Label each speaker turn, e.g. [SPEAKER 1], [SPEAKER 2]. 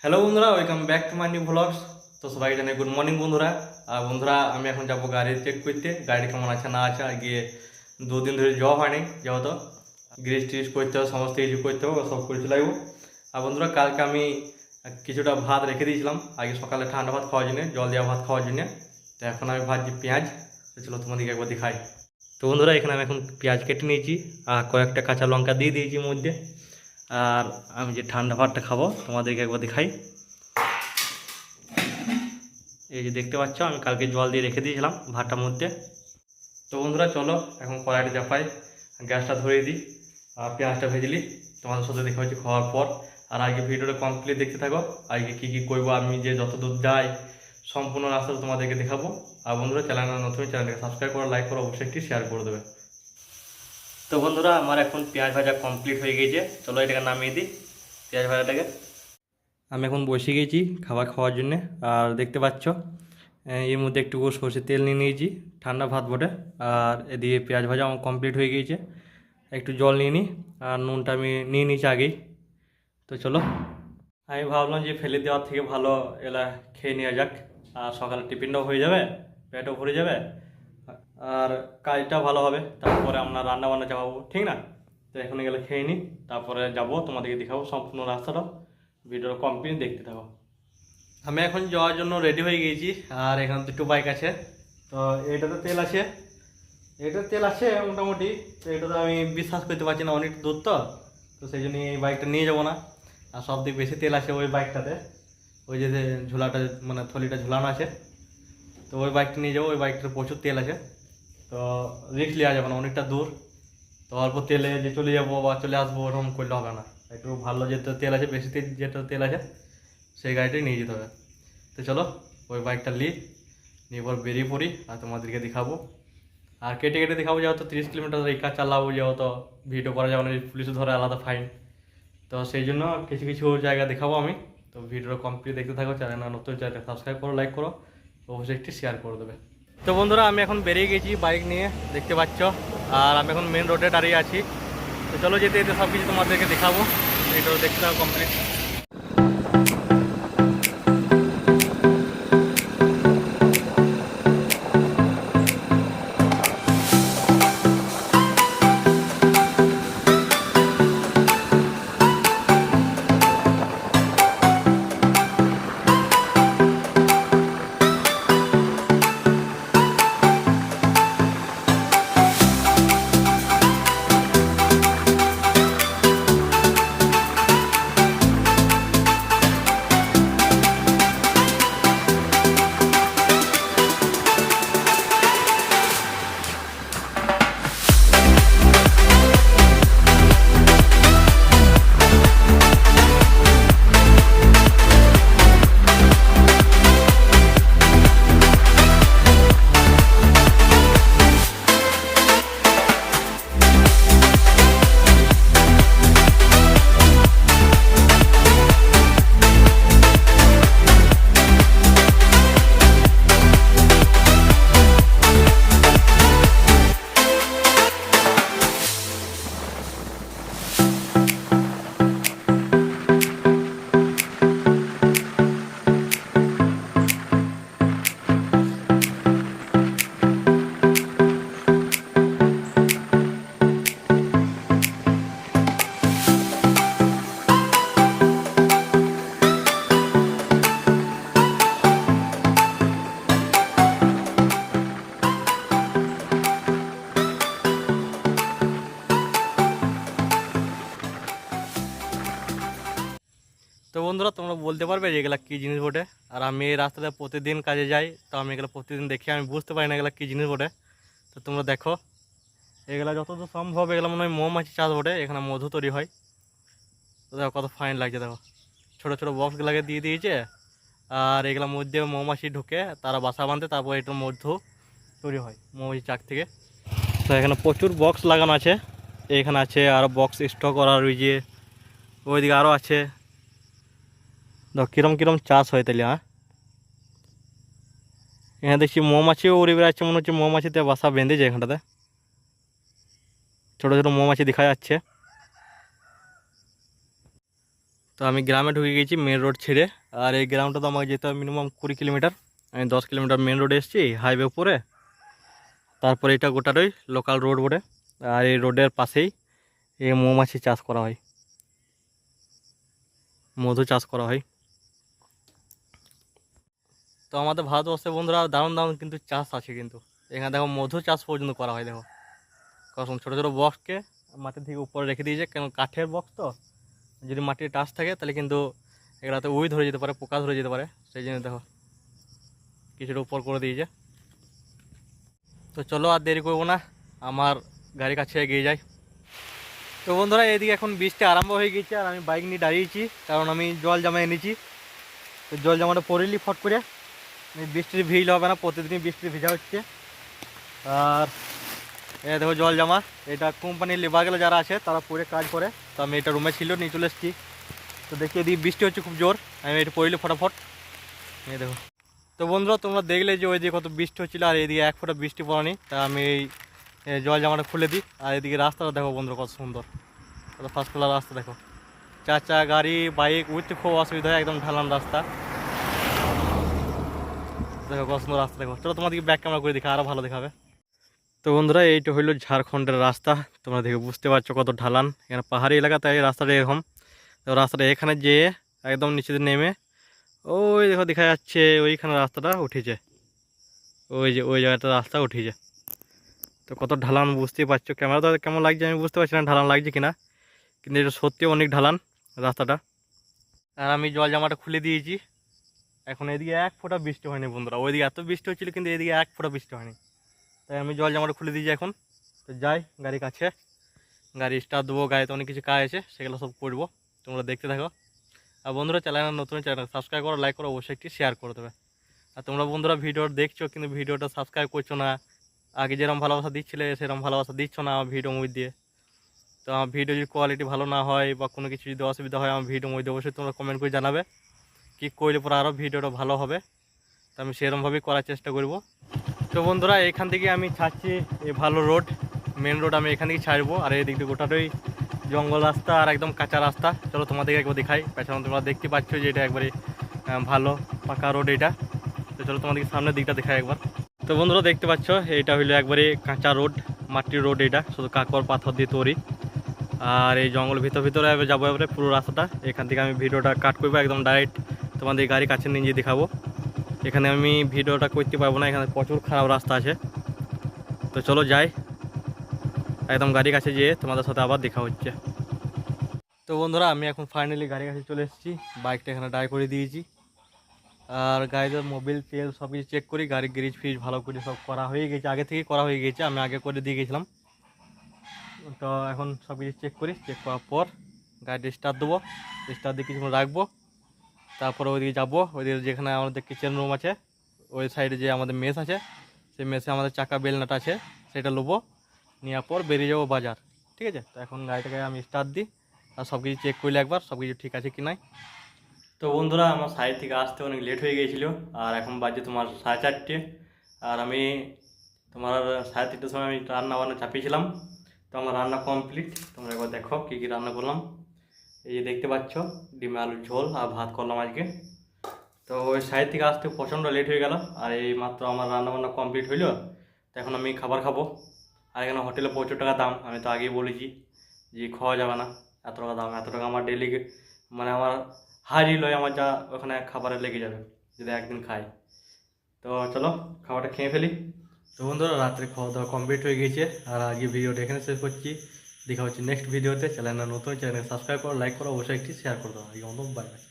[SPEAKER 1] Hello বন্ধুরা, welcome back to my new blogs. তো সবাই জানাই গুড মর্নিং বন্ধুরা। আর বন্ধুরা, আমি এখন যাবো গাড়ি চেক করতে, গাড়ি কেমন আছে না আছে। আর গিয়ে দুদিন ধরে যাওয়া হয়নি, যেহেতু গ্রিস ট্রিস করতে হবে, সমস্ত কিছু করতে হবে, সব করে চলে যাবো। আর বন্ধুরা, কালকে আমি কিছুটা ভাত রেখে দিয়েছিলাম আগে সকালে ঠান্ডা ভাত খাওয়ার জন্য, জল দেওয়া ভাত খাওয়ার জন্য। তো এখন আমি ভাজছি পেঁয়াজ। তো চলো তোমাদেরকে একবার দেখাই। তো বন্ধুরা, এখানে আমি এখন পেঁয়াজ কেটে নিয়েছি আর কয়েকটা কাঁচা লঙ্কা দিয়ে দিয়েছি মধ্যে। আর আমি যে ঠান্ডা ভাতটা খাবো তোমাদেরকে একবার দেখাই। এই যে দেখতে পাচ্ছ, আমি কালকে জল দিয়ে রেখে দিয়েছিলাম ভাতটার মধ্যে। তো বন্ধুরা চলো এখন কড়াইটা চাপাই, গ্যাসটা ধরিয়ে দিই আর পেঁয়াজটা ভেজে নিই। তোমাদের সাথে দেখা হচ্ছে খাওয়ার পর। আর আজকে ভিডিওটা কমপ্লিট দেখতে থাকো। আজকে কী কী করবো, আমি যে যত দূর যাই সম্পূর্ণ রাস্তা তোমাদেরকে দেখাবো। আর বন্ধুরা, চ্যানেলটা নতুন, চ্যানেলটাকে সাবস্ক্রাইব করো, লাইক করো, অবশ্যই একটি শেয়ার করে দেবে। তো বন্ধুরা, আমার এখন পেঁয়াজ ভাজা কমপ্লিট হয়ে গেছে। চলো এটাকে নামিয়ে দিই পেঁয়াজ ভাজাটাকে। আমি এখন বসে গেছি খাবার খাওয়ার জন্যে। আর দেখতে পাচ্ছ এর মধ্যে একটু সর্ষের তেল নিয়ে নিয়েছি, ঠান্ডা ভাত বটে। আর এদিকে পেঁয়াজ ভাজা আমার কমপ্লিট হয়ে গিয়েছে। একটু জল নিয়ে নিই, আর নুনটা আমি নিয়ে নিয়েছি আগেই। তো চলো, আমি ভাবলাম যে ফেলে দেওয়ার থেকে ভালো এলা খেয়ে নেওয়া যাক। আর সকালে টিফিনটাও হয়ে যাবে, পেটও ভরে যাবে, আর কাজটাও ভালো হবে। তারপরে আমরা রান্না বান্না চাপাবো, ঠিক না? তো এখন গেলে খেয়ে নিই, তারপরে যাবো, তোমাদেরকে দেখাবো সম্পূর্ণ রাস্তাটা। ভিডিওটা কমপ্লিট দেখতে থাকো। আমি এখন যাওয়ার জন্য রেডি হয়ে গিয়েছি। আর এখানে দুটো বাইক আছে। তো এটাতে তেল আছে, এটাতে তেল আছে মোটামুটি। তো এটা তো আমি বিশ্বাস করতে পারছি না, অনেক দূর তো। তো সেই জন্য এই বাইকটা নিয়ে যাবো না। আর সব থেকে বেশি তেল আছে ওই বাইকটাতে, ওই যে ঝোলাটা মানে থলিটা ঝোলানো আছে। তো ওই বাইকটা নিয়ে যাবো, ওই বাইকটাতে প্রচুর তেল আছে। তো রিস্ক নেওয়া যাবে না, অনেকটা দূর। তো অল্প তেলে যে চলে যাবো বা চলে আসবো ওরকম করলে হবে না। একটু ভালো যেটা তেল আছে, বেশি তেল যেটা তেল আছে সেই গাড়িটাই নিয়ে যেতে হবে। তো চলো ওই বাইকটা নিয়ে এবার বেরিয়ে পড়ি আর তোমাদেরকে দেখাবো। আর কেটে কেটে দেখাবো, যেহেতু 30 কিলোমিটার এই কাজ চালাবো, যেহেতু ভিডিও করা যাবে না, পুলিশে ধরে আলাদা ফাইন। তো সেই জন্য কিছু কিছু জায়গা দেখাবো আমি। তো ভিডিওটা কমপ্লিট দেখতে থাকো, চ্যানেল নতুন, চ্যানেলটা সাবস্ক্রাইব করো, লাইক করো, অবশ্যই একটি শেয়ার করে দেবে। তো বন্ধুরা, আমি এখন বেরিয়ে গেছি বাইক নিয়ে, দেখতে পাচ্ছ। আর আমি এখন মেন রোডে দাঁড়িয়ে আছি। তো চলো যেতে যেতে সব কিছু তোমাদেরকে দেখাবো, এটা দেখতে থাকো কমপ্লিট। তো বন্ধুরা, তোমরা বলতে পারবে যে এগুলা কী জিনিস বটে? আর আমি এই রাস্তাতে প্রতিদিন কাজে যাই, তো আমি এগুলো প্রতিদিন দেখি, আমি বুঝতে পারি না এগুলা কী জিনিস বটে। তো তোমরা দেখো, এগুলা যতদূর সম্ভব এগুলো মনে হয় মৌমাছি চাষ বটে, এখানে মধু তৈরি হয়। তো দেখো কত ফাইন লাগছে, দেখো ছোটো ছোটো বক্সগুলাকে দিয়ে দিয়েছে। আর এগুলোর মধ্যে মৌমাছি ঢুকে তারা বাসা বাঁধে, তারপর এটার মধু তৈরি হয় মৌমাছি চাক থেকে। তো এখানে প্রচুর বক্স লাগানো আছে, এখানে আছে আরও বক্স স্টক করার, ওই যে ওইদিকে আরও আছে। দেখো কিরম কিরম চাষ হয় তাহলে। হ্যাঁ, এখানে দেখছি মৌমাছিও উড়ে বেড়াচ্ছে, মনে হচ্ছে মৌমাছিতে বাসা বেঁধেছে এখানটাতে। ছোটো ছোটো মৌমাছি দেখা যাচ্ছে। তো আমি গ্রামে ঢুকে গেছি মেন রোড ছেড়ে। আর এই গ্রামটা তো আমাকে যেতে হবে মিনিমাম 20 কিলোমিটার। আমি 10 কিলোমিটার মেন রোডে এসেছি হাইওয়ে উপরে। তারপরে এটা গোটাটাই লোকাল রোড বটে। আর এই রোডের পাশেই এই মৌমাছি চাষ করা হয়, মধু চাষ করা হয়। তো আমাদের ভারতবর্ষে বন্ধুরা দারুণ দারুণ কিন্তু চাষ আছে, কিন্তু এখানে দেখো মধু চাষ পর্যন্ত করা হয়। দেখো কখন ছোটো ছোটো বক্সকে মাটির থেকে উপরে রেখে দিয়েছে, কেন কাঠের বক্স তো, যদি মাটির টাচ থাকে তাহলে কিন্তু এগুলাতে উই ধরে যেতে পারে, পোকা ধরে যেতে পারে, সেই জন্য দেখো কিছুটা উপর করে দিয়েছে। তো চলো আর দেরি করবো না, আমার গাড়ির কাছে এগিয়ে যাই। তো বন্ধুরা এদিকে এখন বৃষ্টি আরম্ভ হয়ে গেছে, আর আমি বাইক নিয়ে দাঁড়িয়েছি কারণ আমি জল জামা এনেছি। তো জল জামাটা পরিলি ফট করে, বৃষ্টির ভিজলে হবে না, প্রতিদিনই বৃষ্টির ভিজা হচ্ছে। আর এ দেখো জল জামা, এটা কোম্পানির লেবারগুলো যারা আছে তারা পরে কাজ করে। তো আমি এটা রুমে ছিল, নিয়ে চলে এসেছি। তো দেখি এদিকে বৃষ্টি হচ্ছে খুব জোর, আমি এটা পড়লি ফটাফট। এই দেখো। তো বন্ধুরা তোমরা দেখলে যে ওই দিকে কত বৃষ্টি হচ্ছিলো, আর এদিকে এক ফোঁটা বৃষ্টি পড়েনি। তা আমি এই জল জামাটা খুলে দিই। আর এদিকে রাস্তাটা দেখো বন্ধুরা কত সুন্দর, কত ফার্স্ট ক্লাস রাস্তা। দেখো চাচা গাড়ি বাইক উঠতে খুব অসুবিধা হয়, একদম ঢালান রাস্তা। দেখো কত সুন্দর রাস্তা। দেখো চলো তোমাদেরকে ব্যাক ক্যামেরা করে দেখে আরও ভালো দেখাবে। তো বন্ধুরা এইটা হইলো ঝাড়খণ্ডের রাস্তা, তোমরা দেখে বুঝতে পারছো কত ঢালান। এখানে পাহাড়ি এলাকা, তাই রাস্তাটা এরকম। তো রাস্তাটা এখানে যেয়ে একদম নিচেতে নেমে ওই দেখো দেখা যাচ্ছে ওইখানে রাস্তাটা উঠেছে, ওই যে ওই জায়গাটা রাস্তা উঠেছে। তো কত ঢালান বুঝতেই পারছো, ক্যামেরাটা কেমন লাগছে আমি বুঝতে পারছি না ঢালান লাগছে কিনা, কিন্তু এটা সত্যি অনেক ঢালান রাস্তাটা। আর আমি জল জামাটা খুলে দিয়েছি। এখন এদিকে এক ফোঁটা বৃষ্টি হয়নি বন্ধুরা, ওইদিকে এত বৃষ্টি হচ্ছিল কিন্তু এদিকে এক ফোঁটা বৃষ্টি হয়নি। তাই আমি জল জামাটা খুলে দিয়েছি এখন। তো যাই গাড়ির কাছে, গাড়ি স্টার্ট দেবো, গাড়িতে অনেক কিছু কাজ আছে সেগুলো সব করবো, তোমরা দেখতে থাকো। আর বন্ধুরা চ্যানেল নতুন, চ্যানেল সাবস্ক্রাইব করো, লাইক করো, অবশ্যই একটি শেয়ার করে দেবে। আর তোমরা বন্ধুরা ভিডিও দেখছো কিন্তু ভিডিওটা সাবস্ক্রাইব করছো না, আগে যেরকম ভালোবাসা দিচ্ছিলে সেরকম ভালোবাসা দিচ্ছ না আমার ভিডিও মুভি দিয়ে। তো আমার ভিডিও যদি কোয়ালিটি ভালো না হয় বা কোনো কিছু যদি অসুবিধা হয় আমার ভিডিও মুভি অবশ্যই তোমরা কমেন্ট করে জানাবে, কী করলে পরে আরও ভিডিওটা ভালো হবে। তো আমি সেরকমভাবেই করার চেষ্টা করব। তো বন্ধুরা এখান থেকে আমি ছাড়ছি এই ভালো রোড, মেন রোড আমি এখান থেকে ছাড়বো। আর এই দিক দিয়ে গোটাটাই জঙ্গল রাস্তা আর একদম কাঁচা রাস্তা। চলো তোমাদেরকে একবার দেখাই, পেছনে তোমরা দেখতে পাচ্ছ যে এটা একবারে ভালো পাকা রোড এটা। তো চলো তোমাদেরকে সামনের দিকটা দেখাই একবার। তো বন্ধুরা দেখতে পাচ্ছ এইটা হইলো একবারে কাঁচা রোড, মাটির রোড এটা, শুধু কাকর পাথর দিয়ে তৈরি। আর এই জঙ্গল ভিতরে যাবো এবারে পুরো রাস্তাটা। এখান থেকে আমি ভিডিওটা কাট করবো একদম ডাইরেক্ট তোমাদের গাড়ি কাছে নিয়ে গিয়ে দেখাবো। এখানে আমি ভিডিওটা করতে পারবো না, এখানে প্রচুর খারাপ রাস্তা আছে। তো চলো যাই, একদম গাড়ির কাছে যেয়ে তোমাদের সাথে আবার দেখা হচ্ছে। তো বন্ধুরা আমি এখন ফাইনালি গাড়ির কাছে চলে এসেছি, বাইকটা এখানে ডাই করে দিয়েছি। আর গাড়িতে মোবিল তেল সব কিছু চেক করি, গাড়ির গ্রিজ ফ্রিজ ভালো করে সব করা হয়ে গেছে, আগে থেকেই করা হয়ে গেছে, আমি আগে করে দিয়ে গেছিলাম। তো এখন সব কিছু চেক করি, চেক করার পর গাড়িটা স্টার্ট দেবো, স্টার্ট দিয়ে কিছুক্ষণ রাখবো। তারপরে ওইদিকে যাবো, ওইদিকে যেখানে আমাদের কিচেন রুম আছে ওই সাইডে যে আমাদের মেস আছে, সেই মেসে আমাদের চাকা বেলনাটা আছে সেটা নেবো, নেওয়ার পর বেরিয়ে যাবো বাজার। ঠিক আছে, তো এখন গাড়িটাকে আমি স্টার্ট দিই আর সব কিছু চেক করলে একবার সব কিছু ঠিক আছে কি নাই। তো বন্ধুরা আমার সাইড থেকে আসতে অনেক লেট হয়ে গিয়েছিলো, আর এখন বাজে তোমার 4:30। আর আমি তোমার 3:30টার সময় আমি রান্না বান্না চাপিয়েছিলাম। তো আমার রান্না কমপ্লিট, তোমরা একবার দেখো কী কী রান্না করলাম। এই যে দেখতে পাচ্ছ ডিম আলুর ঝোল আর ভাত করলাম আজকে। তো ওই সাইড থেকে আসতে প্রচণ্ড লেট হয়ে গেল, আর এই মাত্র আমার রান্নাবান্না কমপ্লিট হইলো। তো এখন আমি খাবার খাবো। আর এখানে হোটেলে প্রচুর টাকা দাম, আমি তো আগেই বলেছি যে খাওয়া যাবে না, এত টাকা দাম, এত টাকা আমার ডেলি মানে আমার হাজির লয় আমার যা ওখানে খাবারে লেগে যাবে যদি একদিন খাই। তো চলো খাবারটা খেয়ে ফেলি। তো বন্ধুরা রাত্রে খাওয়া দাওয়া কমপ্লিট হয়ে গেছে, আর আজকে ভিডিওটা এখানে শেষ করছি। দেখা হচ্ছে নেক্সট ভিডিওতে। চ্যানেলটা নতুন, চ্যানেল সাবস্ক্রাইব করো, লাইক করো, অবশ্যই একটি শেয়ার করে দাও। আজকে বাই বাই।